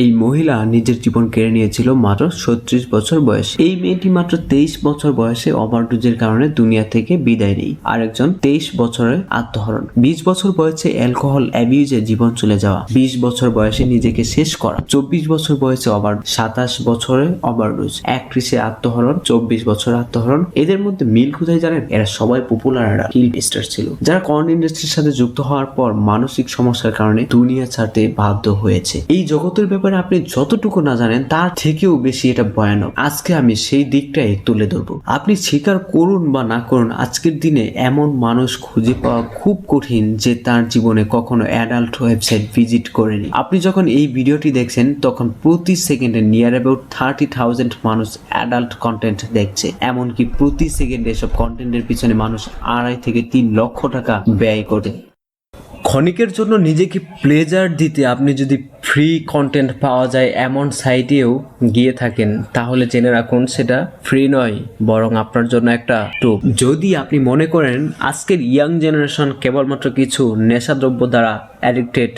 এই মহিলা নিজের জীবন কেড়ে নিয়েছিল মাত্র 36 বছর বয়সে। এই মেয়েটি মাত্র 23 বছর বয়সে ওভারডোজের কারণে দুনিয়া থেকে বিদায় নেয়। আরেকজন 23 বছরে আত্মহরণ, 20 বছর বয়সে অ্যালকোহল অ্যাবিউজে জীবন চলে যাওয়া, 20 বছর বয়সে নিজেকে শেষ করা, 24 বছর বয়সে 27 বছরে ওভারডোজ, একত্রিশে আত্মহরণ, 24 বছর আত্মহরণ। এদের মধ্যে মিল কোথায় জানেন? এরা সবাই পপুলার কিল লিস্টার ছিল, যারা কর্ন ইন্ডাস্ট্রির সাথে যুক্ত হওয়ার পর মানসিক সমস্যার কারণে দুনিয়া ছাড়তে বাধ্য হয়েছে। এই জগতের ব্যাপারে আপনি যতটুকু না জানেন তার থেকেও বেশি এটা ভয়ানক। আজকে আমি সেই দিকটাই তুলে ধরবো। আপনি স্বীকার করুন বা না করুন, আজকের দিনে এমন মানুষ খুঁজে পাওয়া খুব কঠিন যে তার জীবনে কখনো অ্যাডাল্ট ওয়েবসাইট ভিজিট করেনি। আপনি যখন এই ভিডিওটি দেখছেন তখন প্রতি সেকেন্ডে নিয়ার অ্যাবাউট 30,000 মানুষ অ্যাডাল্ট কন্টেন্ট দেখছে। এমনকি প্রতি সেকেন্ডে এসব কন্টেন্টের পিছনে মানুষ 2.5 থেকে 3 লক্ষ টাকা ব্যয় করে। ক্ষণিকের জন্য নিজেকে প্লেজার দিতে আপনি যদি ফ্রি কন্টেন্ট পাওয়া যায় এমন সাইটেও গিয়ে থাকেন, তাহলে জেনে রাখুন সেটা ফ্রি নয়, বরং আপনার জন্য একটা টোপ। যদি আপনি মনে করেন আজকের ইয়াং জেনারেশন কেবলমাত্র কিছু নেশাদ্রব্য দ্বারা অ্যাডিক্টেড,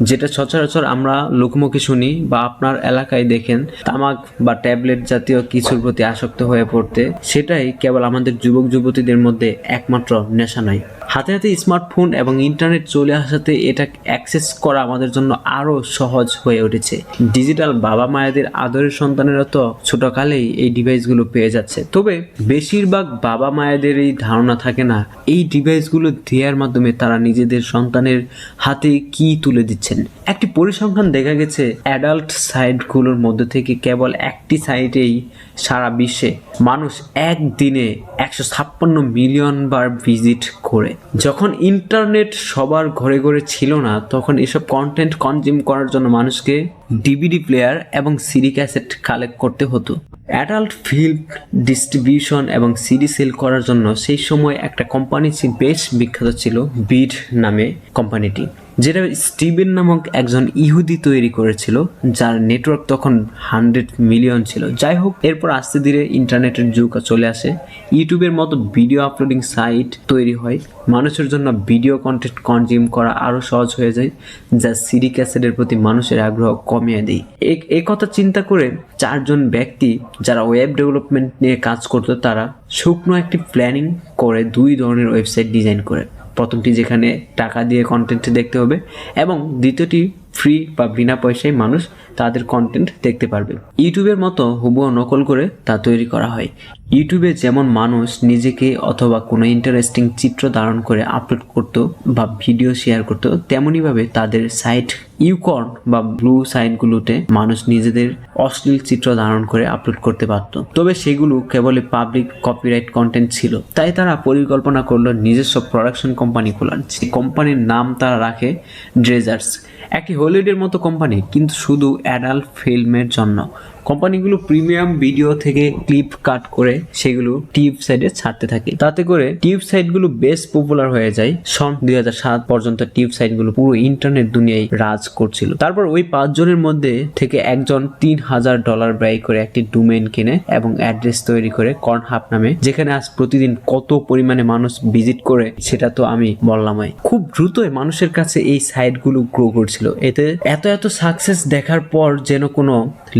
যেটা সচরাচর আমরা লোকমুখে শুনি বা আপনার এলাকায় দেখেন, তামাক বা ট্যাবলেট জাতীয় কিছুর প্রতি আসক্ত হয়ে পড়তে, সেটাই কেবল আমাদের যুবক যুবতীদের মধ্যে একমাত্র নেশা নয়। হাতে হাতে স্মার্টফোন এবং ইন্টারনেট চলে আসাতে এটা অ্যাক্সেস করা আমাদের জন্য আরো সহজ হয়ে উঠেছে। ডিজিটাল বাবা মায়েদের আদরের সন্তানেরা তো ছোটকালেই এই ডিভাইসগুলো পেয়ে যাচ্ছে। তবে বেশিরভাগ বাবা মায়েদের এই ধারণা থাকে না এই ডিভাইসগুলো দেওয়ার মাধ্যমে তারা নিজেদের সন্তানের হাতে কি তুলে দিচ্ছেন। একটি পরিসংখ্যান দেখা গেছে অ্যাডাল্ট সাইটগুলোর মধ্যে থেকে কেবল একটি সাইটেই সারা বিশ্বে মানুষ একদিনে 156 মিলিয়ন বার ভিজিট করে। যখন ইন্টারনেট সবার ঘরে ঘরে ছিল না, তখন এসব কন্টেন্ট কনজিউম করার জন্য মানুষকে ডিভিডি প্লেয়ার এবং সিডি ক্যাসেট কালেক্ট করতে হতো। অ্যাডাল্ট ফিল্ম ডিস্ট্রিবিউশন এবং সিডি সেল করার জন্য সেই সময় একটা কোম্পানি বেশ বিখ্যাত ছিল, বিড নামে কোম্পানিটি, যেটা স্টিভেন নামক একজন ইহুদি তৈরি করেছিল, যার নেটওয়ার্ক তখন 100 মিলিয়ন ছিল। যাই হোক, এরপর আস্তে ধীরে ইন্টারনেটের যুগ চলে আসে, ইউটিউবের মতো ভিডিও আপলোডিং সাইট তৈরি হয়, মানুষের জন্য ভিডিও কন্টেন্ট কনজিউম করা আরও সহজ হয়ে যায়, যা সিডি ক্যাসেটের প্রতি মানুষের আগ্রহ কমিয়ে দেয়। এই কথা চিন্তা করে 4 জন ব্যক্তি যারা ওয়েব ডেভেলপমেন্ট নিয়ে কাজ করতো, তারা শুকনো একটি প্ল্যানিং করে 2 ধরনের ওয়েবসাইট ডিজাইন করে। প্রথমটি যেখানে টাকা দিয়ে কন্টেন্ট দেখতে হবে এবং দ্বিতীয়টি ফ্রি বা বিনা পয়সায় মানুষ তাদের কন্টেন্ট দেখতে পারবে। ইউটিউবের মতো হুবহু নকল করে তা তৈরি করা হয়। ইউটিউবে যেমন মানুষ নিজেকে অথবা কোনো ইন্টারেস্টিং চিত্র ধারণ করে আপলোড করত বা ভিডিও শেয়ার করত, তেমনইভাবে তাদের সাইট ইউকর্ন বা ব্লু সাইটগুলোতে মানুষ নিজেদের অশ্লীল চিত্র ধারণ করে আপলোড করতে পারত। তবে সেগুলো কেবলই পাবলিক কপিরাইট কন্টেন্ট ছিল। তাই তারা পরিকল্পনা করলো নিজস্ব প্রোডাকশন কোম্পানি খোলার। সেই কোম্পানির নাম তারা রাখে ড্রেজার্স, একটি হলিউডের মতো কোম্পানি, কিন্তু শুধু অ্যাডাল্ট ফিল্মের জন্য। কোম্পানিগুলো প্রিমিয়াম ভিডিও থেকে ক্লিপ কাট করে সেগুলো টিউব সাইটে ছাড়তে থাকে। তাতে করে টিউব সাইটগুলো বেশ পপুলার হয়ে যায়। সন 2007 পর্যন্ত টিউব সাইটগুলো পুরো ইন্টারনেট দুনিয়ায় রাজ করছিল। তারপর ওই 5 জনের মধ্যে থেকে একজন $3000 ব্যয় করে একটি ডোমেইন কিনে এবং অ্যাড্রেস তৈরি করে কর্নহাব নামে, যেখানে আজ প্রতিদিন কত পরিমাণে মানুষ ভিজিট করে সেটা তো আমি বললামই। খুব দ্রুতই মানুষের কাছে এই সাইটগুলো গ্রো করছিল। এতে এত সাকসেস দেখার পর যেন কোনো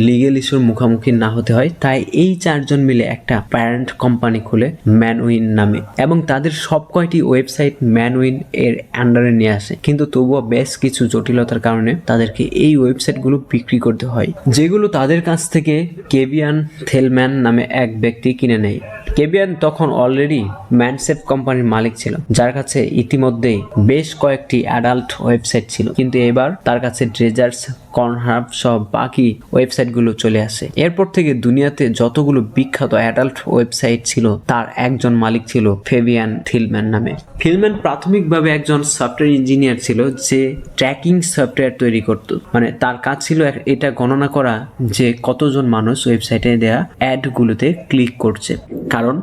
লিগ্যাল ইস্যুর মুখোমুখি না হতে হয়, তাই এই 4 জন মিলে একটা প্যারেন্ট কোম্পানি খুলে ম্যানউইন নামে, এবং তাদের সব কয়টি ওয়েবসাইট ম্যানউইন এর আন্ডারে নিয়ে আসে। কিন্তু তবুও বেশ কিছু জটিলতার কারণে তাদেরকে এই ওয়েবসাইটগুলো বিক্রি করতে হয়, যেগুলো তাদের কাছ থেকে কেভিয়ান থেলম্যান নামে এক ব্যক্তি কিনে নেয়। কেভিয়ান তখন অলরেডি ম্যানসেফ কোম্পানির মালিক ছিল, যার কাছে ইতিমধ্যেই বেশ কয়েকটি অ্যাডাল্ট ওয়েবসাইট ছিল। কিন্তু এবার তার কাছে ড্রেজার্স, কর্নহাব সহ বাকি ওয়েবসাইটগুলো চলে আসে। এরপর থেকে দুনিয়াতে যতগুলো বিখ্যাত অ্যাডাল্ট ওয়েবসাইট ছিল তার একজন মালিক ছিল ফেভিয়ান থিলম্যান নামে। থিলম্যান প্রাথমিকভাবে একজন সফটওয়্যার ইঞ্জিনিয়ার ছিল যে ট্র্যাকিং সফটওয়্যার তৈরি করত। মানে তার কাজ ছিল এটা গণনা করা যে কতজন মানুষ ওয়েবসাইটে দেয়া অ্যাডগুলোতে ক্লিক করছে, কারণ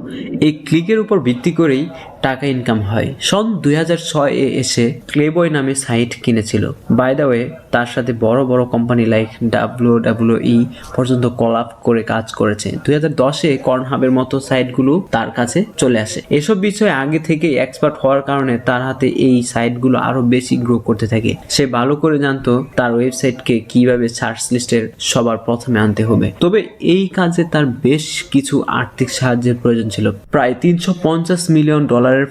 এই ক্লিকের উপর ভিত্তি করেই টাকা ইনকাম হয়। সন 2006 এসে প্লেবয় নামে সাইট কিনেছিল। বাই দ্য ওয়ে, তার সাথে বড় বড় কোম্পানি লাইক WWE পর্যন্ত কলাপ করে কাজ করেছে। 2010-এ কর্নহাবের মতো সাইটগুলো তার কাছে চলে আসে। এসব বিষয়ে আগে থেকে এক্সপার্ট হওয়ার কারণে তার হাতে এই সাইটগুলো আরো বেশি গ্রো করতে থাকে। সে ভালো করে জানতো তার ওয়েবসাইটকে কিভাবে সার্চ লিস্টের সবার প্রথমে আনতে হবে। তবে এই কাজে তার বেশ কিছু আর্থিক সাহায্যের প্রয়োজন ছিল। প্রায় $350 মিলিয়ন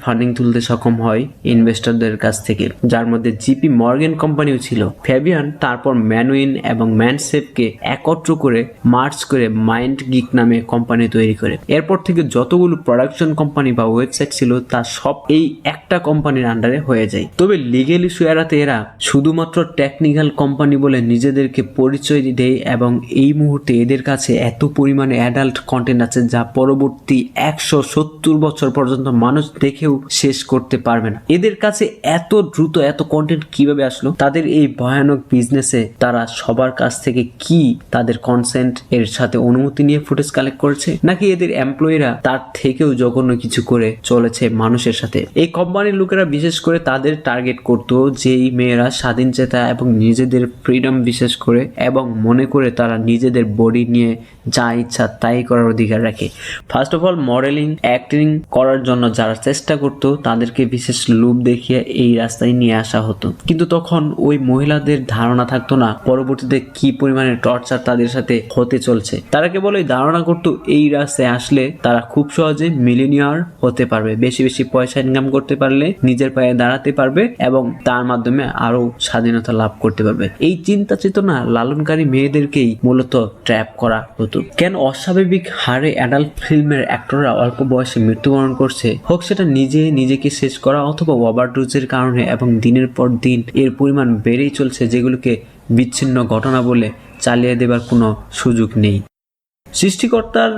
ফান্ডিং তুলতে সক্ষম হয় ইনভেস্টরদের কাছ থেকে, যার মধ্যে জিপি মর্গান কোম্পানিও ছিল। ফ্যাবিয়ান তারপর ম্যানুইন এবং ম্যানসেফকে একত্র করে মার্চ করে মাইন্ড গিক নামে কোম্পানি তৈরি করে। এরপর থেকে যতগুলো প্রোডাকশন কোম্পানি বা ওয়েবসাইট ছিল তা সব এই একটা কোম্পানির আন্ডারে হয়ে যায়। তবে লিগেল ইস্যু এড়াতে এরা শুধুমাত্র টেকনিক্যাল কোম্পানি বলে নিজেদেরকে পরিচয় দেয় এবং এই মুহূর্তে এদের কাছে এত পরিমাণে অ্যাডাল্ট কন্টেন্ট আছে যা পরবর্তী 170 বছর পর্যন্ত মানুষ দেখেও শেষ করতে পারবে না। এদের কাছে এত দ্রুত এত কন্টেন্ট কিভাবে আসলো? তাদের এই ভয়ানক বিজনেসে তারা সবার কাছ থেকে কি তাদের কনসেন্ট এর সাথে অনুমতি নিয়ে ফুটেজ কালেক্ট করেছে, নাকি এদের এমপ্লয়িরা তার থেকেও জঘন্য কিছু করে চলেছে মানুষের সাথে? এই কোম্পানির লোকেরা বিশেষ করে তাদের টার্গেট করতো যেই মেয়েরা স্বাধীন চেতা এবং নিজেদের ফ্রিডম বিশেষ করে এবং মনে করে তারা নিজেদের বডি নিয়ে যা ইচ্ছা তাই করার অধিকার রাখে। First of all, modelling acting করার জন্য যারা চেষ্টা করতো তাদেরকে বিশেষ লুপ দেখিয়ে এই রাস্তায় নিয়ে আসা হতো, কিন্তু তখন ওই মহিলাদের ধারণা থাকতো না পরবর্তীতে কি পরিমাণে টর্চার তাদের সাথে হতে চলছে। তারা কেবল এই ধারণা করতো এই রাস্তায় আসলে তারা খুব সহজে মিলিনিয়ার হতে পারবে, বেশি বেশি পয়সা ইনকাম করতে পারলে নিজের পায়ে দাঁড়াতে পারবে এবং তার মাধ্যমে আরো স্বাধীনতা লাভ করতে পারবে। এই চিন্তা চেতনা লালনকারী মেয়েদেরকেই মূলত ট্র্যাপ করা হতো। কেন অস্বাভাবিক হারে অ্যাডাল্ট ফিল্মের অ্যাক্টররা অল্প বয়সে মৃত্যুবরণ করছে, হোক সেটা নিজেকে শেষ করা অথবা ওভারডোজের কারণে, এবং দিনের পর দিন এর পরিমাণ বেড়েই চলছে যেগুলোকে বিচ্ছিন্ন ঘটনা বলে চালিয়ে দেবার কোনো সুযোগ নেই। সৃষ্টিকর্তার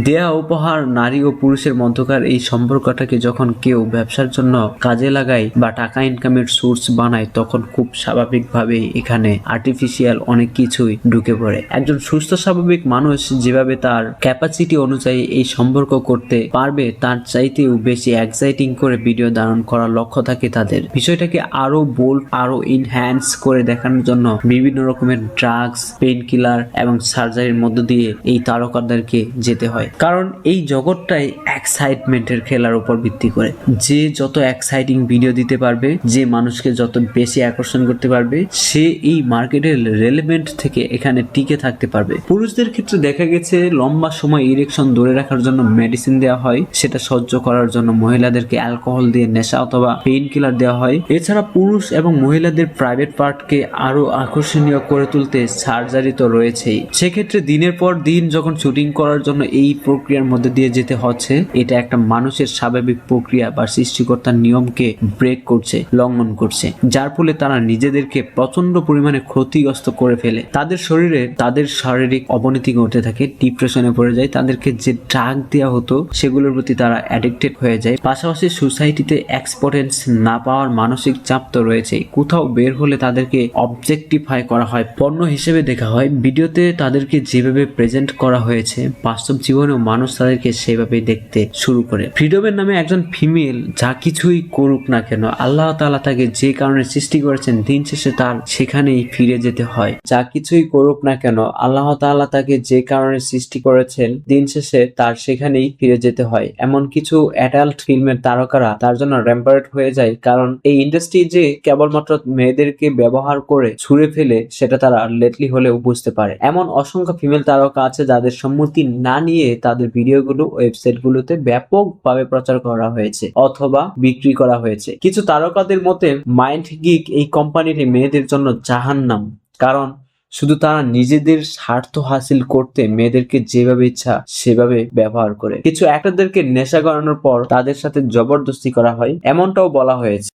দেয়া উপহার নারী ও পুরুষের মধ্যকার এই সম্পর্কটাকে যখন কেউ ব্যবসার জন্য কাজে লাগায় বা টাকা ইনকামের সোর্স বানায়, তখন খুব স্বাভাবিকভাবেই এখানে আর্টিফিশিয়াল অনেক কিছুই ঢুকে পড়ে। একজন সুস্থ স্বাভাবিক মানুষ যেভাবে তার ক্যাপাসিটি অনুযায়ী এই সম্পর্ক করতে পারবে, তার চাইতেও বেশি এক্সাইটিং করে ভিডিও ধারণ করার লক্ষ্য থাকে তাদের। বিষয়টাকে আরো বোল্ড, আরো ইনহ্যান্স করে দেখানোর জন্য বিভিন্ন রকমের ড্রাগস, পেইন কিলার এবং সার্জারির মধ্য দিয়ে এই তারকাদেরকে যেতে হয়। কারণ এই জগৎটাই এক্সাইটমেন্টের খেলার উপর ভিত্তি করে। যে যত এক্সাইটিং ভিডিও দিতে পারবে, যে মানুষকে যত বেশি আকর্ষণ করতে পারবে, সে এই মার্কেটের রেলেভেন্ট থেকে এখানে টিকে থাকতে পারবে। পুরুষদের ক্ষেত্রে দেখা গেছে লম্বা সময় ইরেকশন ধরে রাখার জন্য মেডিসিন দেওয়া হয়, সেটা সহ্য করার জন্য মহিলাদেরকে অ্যালকোহল দিয়ে নেশা অথবা পেইন কিলার দেওয়া হয়। এছাড়া পুরুষ এবং মহিলাদের প্রাইভেট পার্টকে আরো আকর্ষণীয় করে তুলতে সার্জারি তো রয়েছেই। সেক্ষেত্রে দিনের পর দিন যখন শুটিং করার জন্য এই প্রক্রিয়ার মধ্যে দিয়ে যেতে হচ্ছে, এটা একটা মানুষের স্বাভাবিক প্রক্রিয়া বা সৃষ্টিকর্তার নিয়মকে ব্রেক করছে, লঙ্ঘন করছে, যার ফলে তারা নিজেদেরকে প্রচন্ড পরিমাণে ক্ষতিগ্রস্ত করে ফেলে। তাদের শরীরে তাদের শারীরিক অবনতি ঘটতে থাকে, ডিপ্রেশনে পড়ে যায়, তাদেরকে যে ড্রাগ দেওয়া হতো সেগুলোর প্রতি তারা অ্যাডিক্টেড হয়ে যায়। পাশাপাশি সোসাইটিতে এক্সপোর্টেন্স না পাওয়ার মানসিক চাপ তো রয়েছে। কোথাও বের হলে তাদেরকে অবজেক্টিফাই করা হয়, পণ্য হিসেবে দেখা হয়। ভিডিওতে তাদেরকে যেভাবে প্রেজেন্ট করা হয়েছে, বাস্তব জীবনেও মানুষ তাদেরকে সেভাবে দেখতে শুরু করে। ফ্রিডমের নামে একজন ফিমেল যা কিছুই করুক না কেন, আল্লাহ তাআলা তাকে যে কারণে সৃষ্টি করেছেন, দিন শেষে তার সেখানেই ফিরে যেতে হয়। যা কিছুই করুক না কেন, আল্লাহ তাআলা তাকে যে কারণে সৃষ্টি করেছেন, দিন শেষে তার সেখানেই ফিরে যেতে হয়। এমন কিছু অ্যাডাল্ট ফিল্মের তারকারা তার জন্য র্যাম্পারেট হয়ে যায়, কারণ এই ইন্ডাস্ট্রি যে কেবলমাত্র মেয়েদেরকে ব্যবহার করে ছুঁড়ে ফেলে সেটা তারা লেটলি হলেও বুঝতে পারে। এমন অসংখ্য ফিমেল তারকা আছে যাদের সম্মতি না নিয়ে তাদের ভিডিওগুলো ওয়েবসাইটগুলোতে ব্যাপকভাবে প্রচার করা হয়েছে অথবা বিক্রি করা হয়েছে। কিছু তারকাদের মতে মাইন্ড গিক এই কোম্পানিটি মেয়েদের জন্য জাহান্নাম, কারণ শুধু তারা নিজেদের স্বার্থ হাসিল করতে মেয়েদেরকে যেভাবে ইচ্ছা সেভাবে ব্যবহার করে। কিছু অ্যাক্টরদেরকে নেশা করানোর পর তাদের সাথে জবরদস্তি করা হয়, এমনটাও বলা হয়েছে।